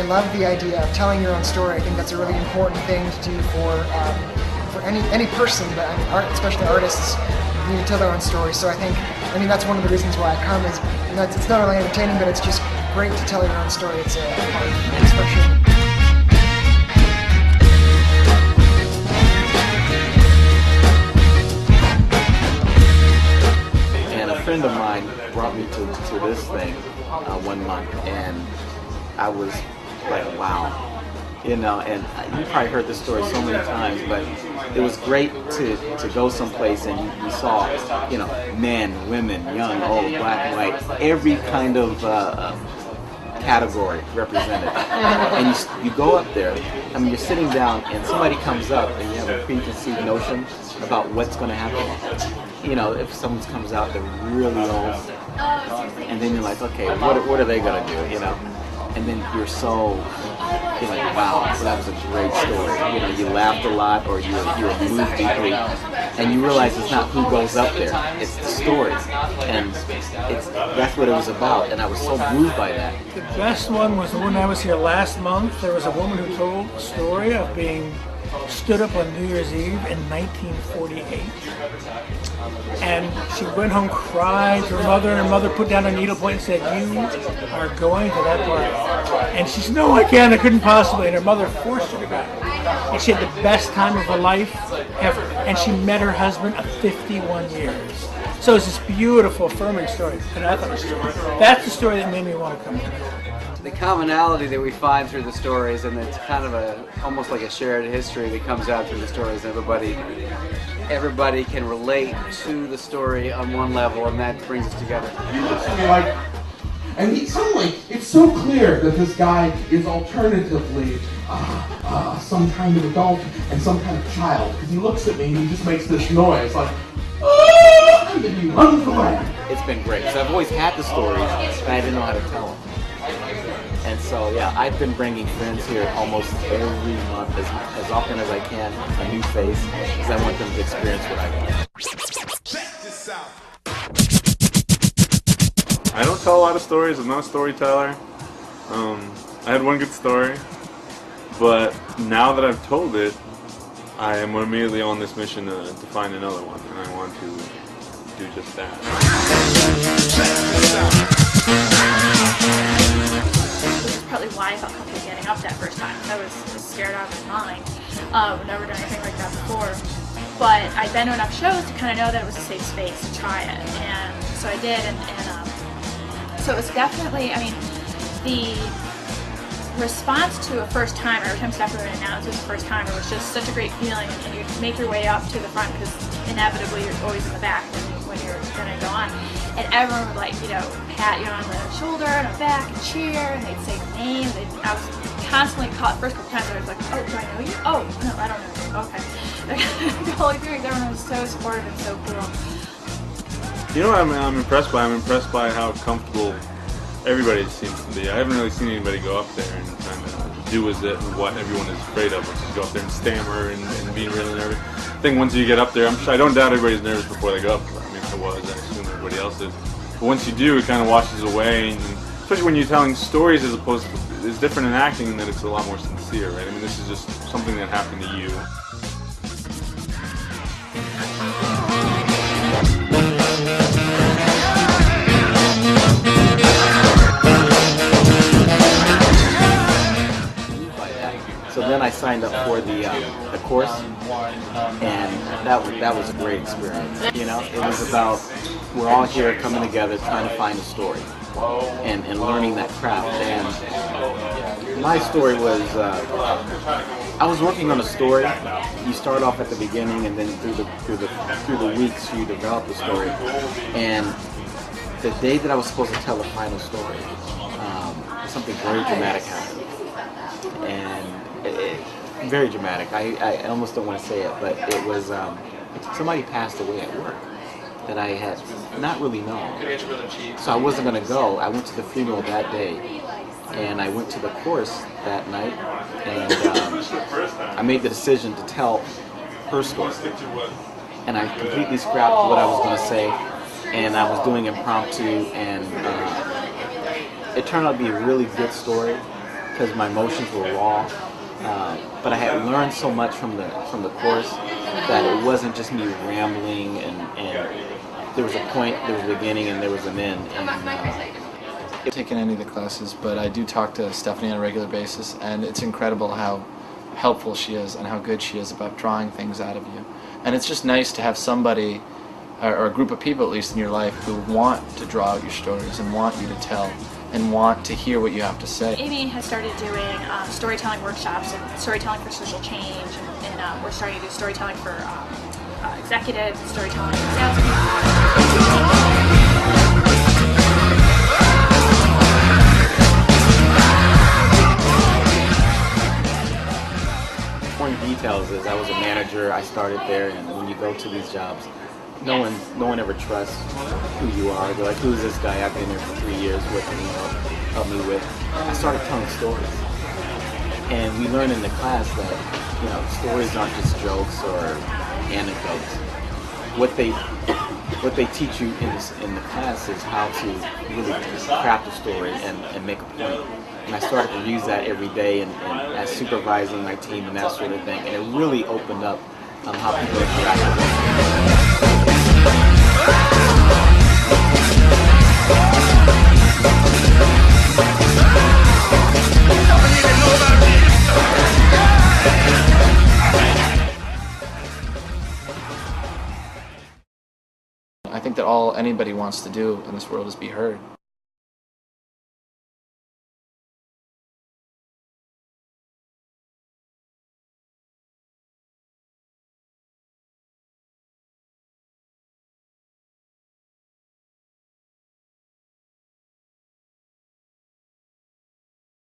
love the idea of telling your own story. I think that's a really important thing to do for any person, but I mean, especially artists need to tell their own story. So I mean that's one of the reasons why I come is, you know, it's not only entertaining, but it's just great to tell your own story. It's a fun expression. A friend of mine brought me to this thing one month, and I was like, wow, you know. And you probably heard this story so many times, but it was great to go someplace and you saw, you know, men, women, young, old, black, white, every kind of category represented. And you go up there, I mean, you're sitting down and somebody comes up and you have a preconceived notion about what's going to happen. You know, if someone comes out, they're really old, and then you're like, okay, what are they going to do, you know? And then you're like, wow, so that was a great story. You know, you laughed a lot, or you were moved deeply, and you realize it's not who goes up there, it's the story. And that's what it was about, and I was so moved by that. The best one was the one I was here last month. There was a woman who told a story of being stood up on New Year's Eve in 1948. And she went home, cried to her mother, and her mother put down a needlepoint and said, "You are going to that party." And she said, "No, I can't, I couldn't possibly." And her mother forced her to go. And she had the best time of her life ever. And she met her husband of 51 years. So it's this beautiful, affirming story. And I thought that's the story that made me want to come here. The commonality that we find through the stories, and it's kind of almost like a shared history that comes out through the stories. Everybody can relate to the story on one level, and that brings us together. And suddenly, it's so clear that this guy is alternatively some kind of adult and some kind of child. Because he looks at me and he just makes this noise like, "Ah!" And then he runs away. It's been great, because I've always had the stories, but I didn't know how to tell them. And so, yeah, I've been bringing friends here almost every month, as often as I can, a new face, because I want them to experience what I got. I don't tell a lot of stories. I'm not a storyteller. I had one good story, but now that I've told it, I am immediately on this mission to find another one, and I want to do just that. Probably why I felt comfortable getting up that first time. I was scared out of my mind. Never done anything like that before. But I'd been to enough shows to kind of know that it was a safe space to try it. And so I did. And so it was definitely, I mean, the response to a first timer, every time Stephanie would announce it was a first timer, was just such a great feeling. And you make your way up to the front because inevitably you're always in the back when you're going to go on. And everyone would, like, you know, pat you on the shoulder and the back and cheer, and they'd say your name. I was constantly caught. First couple times I was like, "Oh, do I know you? Oh, no, I don't know you." Okay. The whole experience, everyone was so supportive and so cool. You know what I'm impressed by? I'm impressed by how comfortable everybody seems to be. I haven't really seen anybody go up there and kind of do what everyone is afraid of, which is go up there and stammer and be really nervous. I think once you get up there, I don't doubt everybody's nervous before they go up there. I mean, I assume everybody else is. But once you do, it kind of washes away, and especially when you're telling stories as opposed to, it's different in acting in that it's a lot more sincere, right? I mean, this is just something that happened to you. So then I signed up for the course, and that was a great experience. You know, it was about, we're all here coming together trying to find a story and learning that craft. And my story was, I was working on a story. You start off at the beginning, and then through the weeks you develop the story. And the day that I was supposed to tell the final story, something very dramatic happened. And very dramatic. I almost don't want to say it, but it was somebody passed away at work that I had not really known. So I wasn't going to go. I went to the funeral that day, and I went to the course that night, and I made the decision to tell her story. And I completely scrapped what I was going to say, and I was doing impromptu, and it turned out to be a really good story. because my emotions were raw. But I had learned so much from the course that it wasn't just me rambling, and there was a point, there was a beginning, and there was an end. And, I've taken any of the classes, but I do talk to Stephanie on a regular basis, and it's incredible how helpful she is and how good she is about drawing things out of you. And it's just nice to have somebody, or a group of people at least in your life, who want to draw out your stories and want you to tell and want to hear what you have to say. Amy has started doing storytelling workshops and storytelling for social change, and we're starting to do storytelling for executives, storytelling for salespeople. Details is I was a manager. I started there, and when you go to these jobs, no one ever trusts who you are. They're like, "Who's this guy? I've been here for 3 years. What can you help me with?" I started telling stories, and we learned in the class that stories aren't just jokes or anecdotes. What they teach you in the class is how to really craft a story and make a point. And I started to use that every day, and as supervising my team and that sort of thing. And it really opened up how people interact with I think that all anybody wants to do in this world is be heard.